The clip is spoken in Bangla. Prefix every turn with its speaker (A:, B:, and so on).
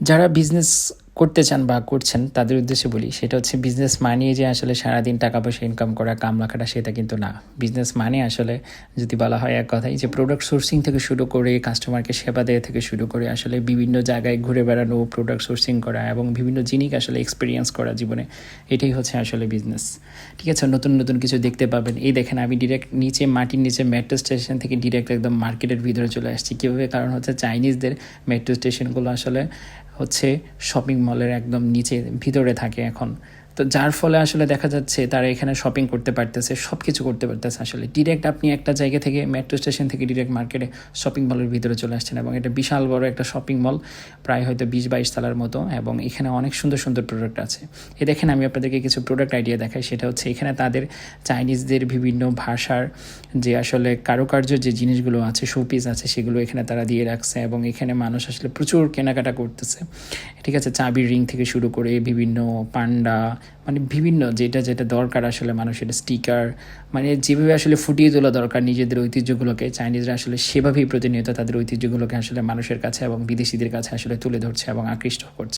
A: যারা বিজনেস করতে চান বা করছেন তাদের উদ্দেশ্যে বলি, সেটা হচ্ছে বিজনেস মানে যে আসলে সারাদিন টাকা পয়সা ইনকাম করা, কামলা খাটা, সেটা কিন্তু না। বিজনেস মানে আসলে যদি বলা হয় এক কথায় যে প্রোডাক্ট সোর্সিং থেকে শুরু করে কাস্টমারকে সেবা দেওয়া থেকে শুরু করে আসলে বিভিন্ন জায়গায় ঘুরে বেড়ানো, প্রোডাক্ট সোর্সিং করা এবং বিভিন্ন জিনিস আসলে এক্সপিরিয়েন্স করা জীবনে, এটাই হচ্ছে আসলে বিজনেস। ঠিক আছে, নতুন নতুন কিছু দেখতে পাবেন। এই দেখেন, আমি ডিরেক্ট নিচে মাটির নিচে মেট্রো স্টেশন থেকে ডিরেক্ট একদম মার্কেটের ভিতরে চলে আসছি। কীভাবে? কারণ হচ্ছে চাইনিজদের মেট্রো স্টেশনগুলো আসলে হচ্ছে শপিং মলের একদম নিচে ভিতরে থাকে এখন। তো যার ফলে আসলে দেখা যাচ্ছে তারা এখানে শপিং করতে পারতেছে, সব কিছু করতে পারতেছে। আসলে ডিরেক্ট আপনি একটা জায়গা থেকে মেট্রো স্টেশন থেকে ডিরেক্ট মার্কেটে শপিং মলের ভিতরে চলে আসছেন এবং এটা বিশাল বড় একটা শপিং মল, প্রায় হয়তো 20-22 তলার মতো, এবং এখানে অনেক সুন্দর সুন্দর প্রোডাক্ট আছে। এ দেখেন, আমি আপনাদেরকে কিছু প্রোডাক্ট আইডিয়া দেখাই। সেটা হচ্ছে এখানে তাদের চাইনিজদের বিভিন্ন ভাষার যে আসলে কারুকার্য যে জিনিসগুলো আছে, শোপিস আছে, সেগুলো এখানে তারা দিয়ে রাখছে এবং এখানে মানুষ আসলে প্রচুর কেনাকাটা করতেছে। ঠিক আছে, চাবির রিং থেকে শুরু করে বিভিন্ন পান্ডা, মানে বিভিন্ন যেটা যেটা দরকার আসলে মানুষের স্টিকার, মানে যেভাবে আসলে ফুটিয়ে তোলা দরকার নিজেদের ঐতিহ্যগুলোকে, চাইনিজরা আসলে সেভাবেই প্রতিনিয়ত তাদের ঐতিহ্যগুলোকে আসলে মানুষের কাছে এবং বিদেশিদের কাছে আসলে তুলে ধরছে এবং আকৃষ্ট করছে।